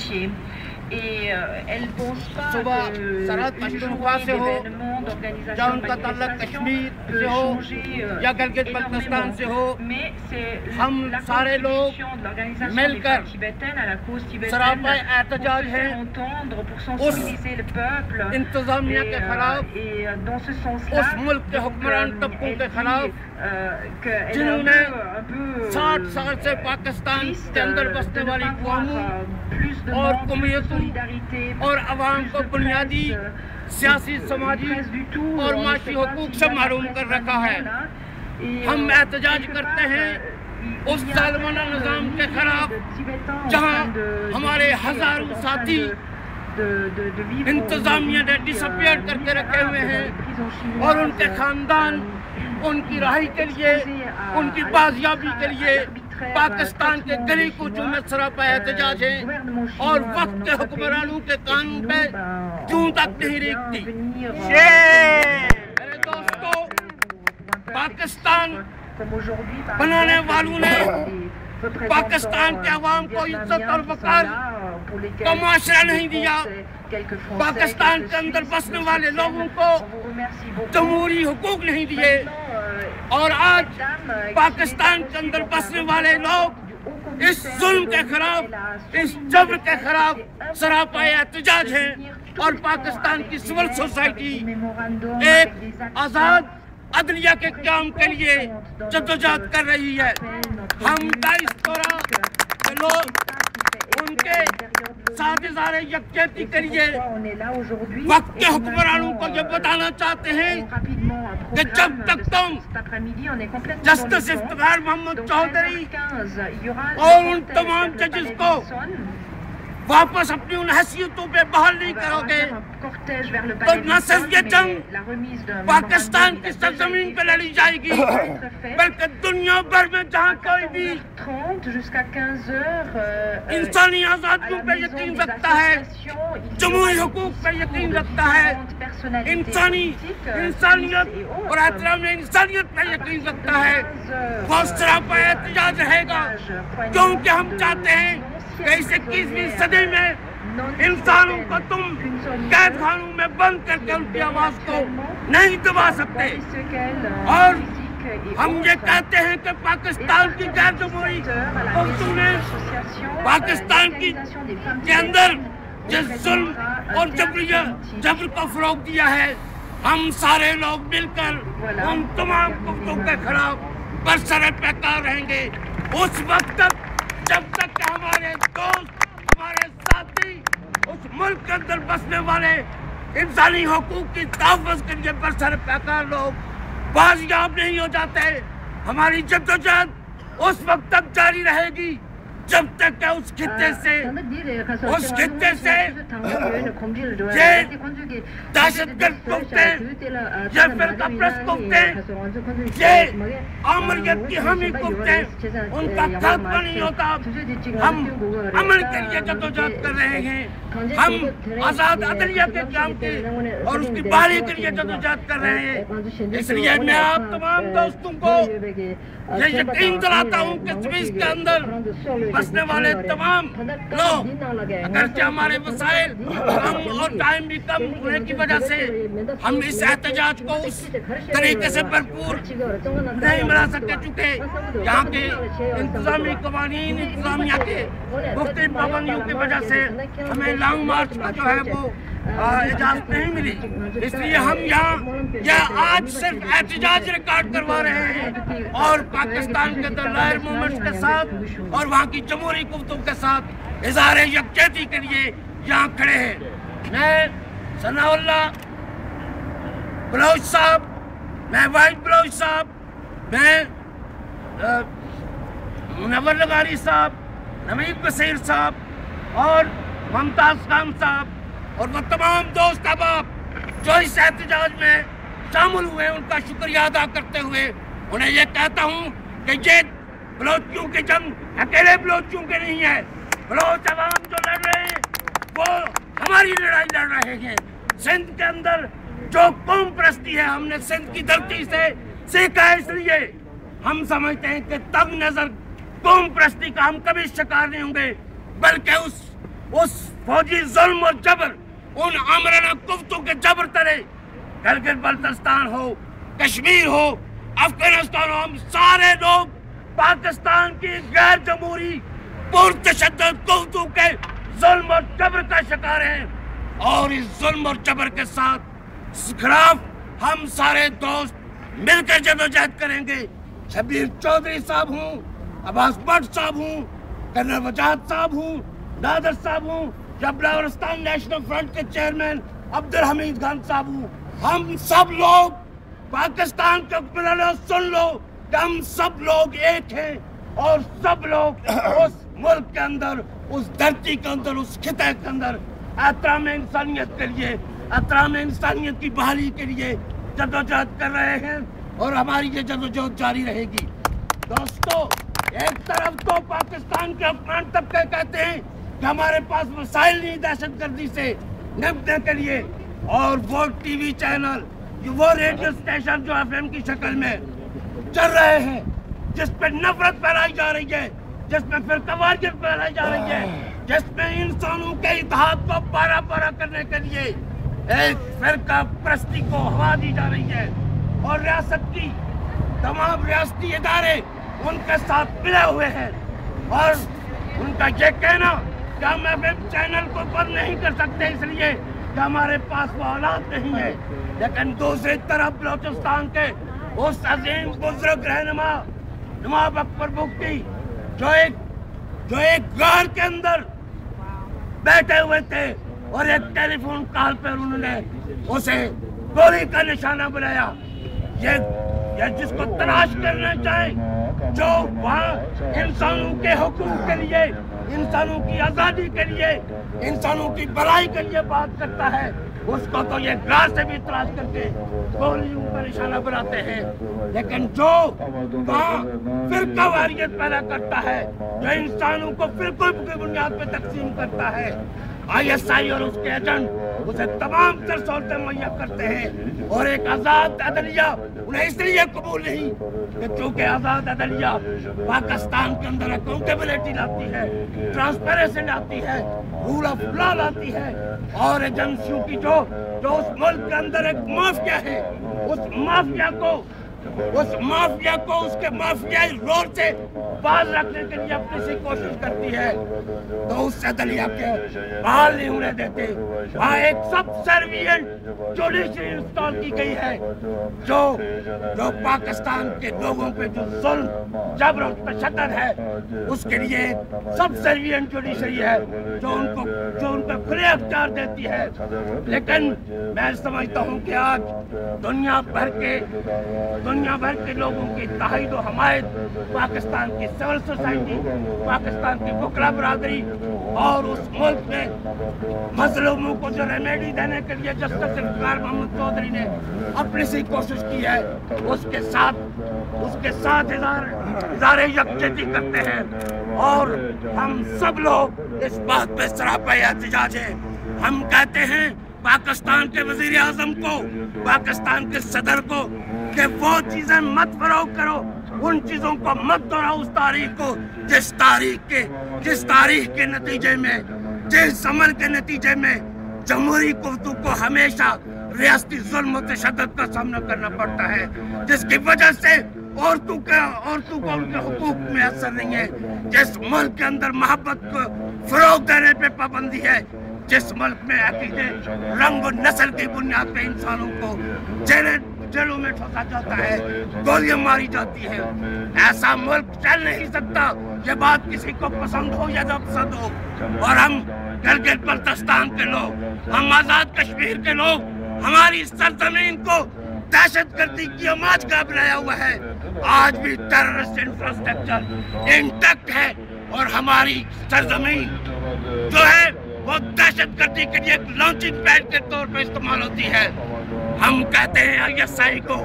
entier. Et elles ne pensent pas صبح سرحد qu'une Pakhtunkhwa journée سے ہو d'événements, یا d'organisation, ان de کا تعلق manifestations کشمیر peut سے ہو changer یا گلگت بلتستان سے ہو، mais c'est ہم la سارے لوگ contribution de l'organisation مل des کر femmes tibétaines à la cause tibétaine سراپا pour احتجاج se ہے faire entendre, pour sensibiliser le peuple. انتظامیہ کے خلاف، Et dans ce sens-là, اس ملک کے حکمران طبقوں کے خلاف جنہوں نے 60 سال سے پاکستان کے اندر بسنے والی قوموں اور قومیتوں اور عوام کو بنیادی سیاسی، سماجی اور معاشی حقوق سے محروم کر رکھا ہے۔ ہم احتجاج کرتے ہیں اس ظالمانہ نظام کے خلاف جہاں ہمارے ہزاروں ساتھی انتظامیہ نے ڈسپیئر کر کے رکھے ہوئے ہیں، اور ان کے خاندان ان کی رہائی کے لیے، ان کی بازیابی کے لیے پاکستان کے گلی کوچوں میں سراپا احتجاج ہے، اور وقت کے حکمرانوں کے قانون پہ کیوں تک نہیں ریکھتی۔ میرے دوستو، پاکستان بنانے والوں نے پاکستان کے عوام کو عزت اور وقار کا معاشرہ نہیں دیا، پاکستان کے اندر بسنے والے لوگوں کو جمہوری حقوق نہیں دیے، اور آج پاکستان کے اندر بسنے والے لوگ اس ظلم کے خلاف، اس جبر کے خلاف سراپا احتجاج ہیں، اور پاکستان کی سول سوسائٹی ایک آزاد عدلیہ کے قیام کے لیے جدوجہد کر رہی ہے۔ ہم ڈائسپورا کے لوگ ان کے ساتھ اظہار یکجہتی کے لیے وقت کے حکمرانوں کو یہ بتانا چاہتے ہیں کہ جب تک تم جسٹس افتخار محمد چودھری اور ان تمام ججز کو واپس اپنی ان حیثیتوں پہ بحال نہیں کرو گے تو نہ صرف یہ جنگ پاکستان کی سرزمین پہ لڑی جائے گی بلکہ دنیا بھر میں جہاں کوئی بھی انسانی آزادیوں پہ یقین رکھتا ہے، جمہوری حقوق پہ یقین رکھتا ہے، انسانیت اور احترام انسانیت پہ یقین رکھتا ہے، وہ سراپا احتجاج رہے گا، کیونکہ ہم چاہتے ہیں کہ اس 21ویں صدی میں انسانوں کو تم قید خانوں میں بند کر کے ان کی آواز کو نہیں دبا سکتے، اور ہم یہ کہتے ہیں کہ پاکستان کی غیر جمہوری قوتوں نے پاکستان کے اندر جس ظلم اور جبر کو فروغ دیا ہے، ہم سارے لوگ مل کر ان تمام قوتوں کے خلاف برسر پیکار رہیں گے اس وقت تک جب تک کہ ہمارے دوست، ہمارے ساتھی اس ملک کے اندر بسنے والے انسانی حقوق کی تحفظ کے لیے برسر پیکار لوگ بازیاب نہیں ہو جاتے۔ ہماری جدوجہد اس وقت تک جاری رہے گی جب تک کہ اس خطے سے یہ دہشت گرد قوتیں، یہ فرقہ پرست قوتیں، یہ عامریت کی حامی قوتیں، ان کا خاتمہ نہیں ہوتا۔ ہم امن کے لیے جدوجہد کر رہے ہیں، ہم آزاد عدلیہ کے قیام کی اور اس کی بحالی کے لیے جدوجہد کر رہے ہیں۔ اس لیے میں آپ تمام دوستوں کو یہ یقین دلاتا ہوں کہ سوئس کے اندر بسنے والے تمام لوگ، اگرچہ ہمارے وسائل کم اور ٹائم بھی کم ہونے کی وجہ سے ہم اس احتجاج کو اس طریقے سے بھرپور نہیں بنا سکتے، چونکہ یہاں کے انتظامی قوانین، انتظامیہ کے مختلف پابندیوں کی وجہ سے ہمیں لانگ مارچ کا جو ہے وہ اجازت نہیں ملی۔ اس لیے ہم یہاں آج صرف احتجاج ریکارڈ کروا رہے ہیں، اور پاکستان کے اندر لائر موومنٹس کے ساتھ اور وہاں کی جمہوری قوتوں کے ساتھ اظہار یکجہتی کے لیے یہاں کھڑے ہیں۔ میں ثناء اللہ بلوچ صاحب، میں واحد بلوچ صاحب، میں منور لغاری صاحب، نوید بصیر صاحب اور ممتاز خان صاحب اور وہ تمام دوست احباب جو اس احتجاج میں شامل ہوئے، ان کا شکریہ ادا کرتے ہوئے انہیں یہ کہتا ہوں کہ یہ بلوچیوں کی جنگ اکیلے بلوچیوں کے نہیں ہے، بلوچ عوام جو لڑ رہے ہیں وہ ہماری لڑائی لڑ رہے ہیں۔ سندھ کے اندر جو قوم پرستی ہے ہم نے سندھ کی دھرتی سے سیکھا ہے، اس لیے ہم سمجھتے ہیں کہ تنگ نظر قوم پرستی کا ہم کبھی شکار نہیں ہوں گے، بلکہ اس اس فوجی ظلم اور جبر، ان آمرانہ کفتوں کے جبر تلے گلگت بلتستان ہو، کشمیر ہو، افغانستان ہو، ہم سارے لوگ پاکستان کی غیر جمہوری پرتشدد قوتوں کے ظلم اور جبر کا شکار ہیں، اور اس ظلم اور جبر کے خلاف ہم سارے دوست مل کر جدوجہد کریں گے۔ شبیر چودھری صاحب ہوں، عباس بٹ صاحب ہوں، کرنل وجاہت صاحب ہوں، نادر صاحب ہوں، یا بلاورستان نیشنل فرنٹ کے چیئرمین عبدالحمید خان صاحب ہوں، ہم سب لوگ پاکستان کے حکمرانوں سن لو کہ ہم سب لوگ ایک ہیں، اور سب لوگ اس ملک کے اندر، اس دھرتی کے اندر، اس خطے کے اندر احترام انسانیت کے لیے، احترام انسانیت کی بحالی کے لیے جدوجہد کر رہے ہیں، اور ہماری یہ جدوجہد جاری رہے گی۔ دوستو، ایک طرف تو پاکستان کے حکمران طبقے کہتے ہیں کہ ہمارے پاس وسائل نہیں دہشت گردی سے نمٹنے کے لیے، اور وہ ٹی وی چینل، وہ ریڈیو اسٹیشن جو FM کی شکل میں چل رہے ہیں، جس پہ نفرت پھیلائی جا رہی ہے، جس میں فرقہ واریت پھیلائی جا رہی ہے، جس میں انسانوں کے اتحاد کو پارا پارا کرنے کے لیے ایک فرقہ پرستی کو ہوا دی جا رہی ہے، اور ریاست کی تمام ریاستی ادارے ان کے ساتھ ملے ہوئے ہیں، اور ان کا یہ کہنا کہ ہم FM چینل کو بند نہیں کر سکتے اس لیے کہ ہمارے پاس وہ آلات نہیں ہے، لیکن دوسری طرف بلوچستان کے اس عظیم بزرگ رہنما نواب اکبر بگٹی جو ایک غار کے اندر بیٹھے ہوئے تھے، اور ایک ٹیلی فون کال پر انہوں نے اسے گولی کا نشانہ بنایا، یہ جس کو تلاش کرنا چاہے، جو وہاں انسانوں کے حقوق کے لیے، انسانوں کی آزادی کے لیے، انسانوں کی بھلائی کے لیے بات کرتا ہے، اس کو تو یہ غار سے بھی تلاش کر کے گولیوں کا نشانہ بناتے ہیں، لیکن جو وہاں فرقہ واریت پیدا کرتا ہے، جو انسانوں کو فرقوں کی بنیاد پہ تقسیم کرتا ہے، ISI اور اس کے ایجنٹ اسے تمام تر سہولتیں مہیا کرتے ہیں، اور ایک آزاد عدلیہ انہیں اس لیے قبول نہیں کہ چونکہ آزاد عدلیہ پاکستان کے اندر اکاؤنٹیبلٹی لاتی ہے، ٹرانسپیرنسی لاتی ہے، رول آف لا لاتی ہے، اور ایجنسیوں کی جو اس ملک کے اندر ایک مافیا ہے، اس مافیا کو اس کے مافیائی رول سے باز رکھنے کے لیے اپنی سی کوشش کرتی ہے، تو اس عدلیہ کے بحال نہیں ہونے دیتے۔ وہاں ایک سب سروینٹ جوڈیشری انسٹال کی گئی ہے، جو پاکستان کے لوگوں پہ جو ظلم، جبر اور تشدد ہے، اس کے لیے سب سروینٹ جوڈیشری ہے، جو ان کو کھلے اختیار دیتی ہے، لیکن میں سمجھتا ہوں کہ آج دنیا بھر کے لوگوں کی تائید و حمایت، پاکستان کی سول سوسائٹی، پاکستان کی وکلا برادری، اور اس ملک میں مظلوموں کو جو ریمیڈی دینے کے لیے جسٹس افتخار محمد چودھری نے اپنی سی کوشش کی ہے، اس کے ساتھ اظہار یکجہتی کرتے ہیں، اور ہم سب لوگ اس بات پہ سراپا احتجاج ہیں۔ ہم کہتے ہیں پاکستان کے وزیر اعظم کو، پاکستان کے صدر کو، کہ وہ چیزیں مت فروغ کرو، ان چیزوں کو مت دہراؤ، اس تاریخ کو جس تاریخ کے نتیجے میں، جس عمل کے نتیجے میں جمہوری قوتوں کو ہمیشہ ریاستی ظلم و تشدد کا سامنا کرنا پڑتا ہے، جس کی وجہ سے عورتوں کو ان کے حقوق میں اثر نہیں ہے، جس ملک کے اندر محبت کو فروغ دینے پہ پابندی ہے، جس ملک میں عقیدے، رنگ و نسل کی بنیاد پہ انسانوں کو جیلوں میں ٹھوکا جاتا ہے، گولیاں ماری جاتی ہیں، ایسا ملک چل نہیں سکتا۔ یہ بات کسی کو پسند ہو یا نہ پسند ہو، اور ہم گلگت بلتستان کے لوگ، ہم آزاد کشمیر کے لوگ، ہماری سرزمین کو دہشت گردی کی آماج کا بنایا ہوا ہے، آج بھی ٹیررسٹ انفراسٹرکچر انٹیکٹ ہے، اور ہماری سرزمین جو ہے وہ دہشت گردی کے لیے ایک لانچنگ پیڈ کے طور پر استعمال ہوتی ہے۔ ہم کہتے ہیں ISI کو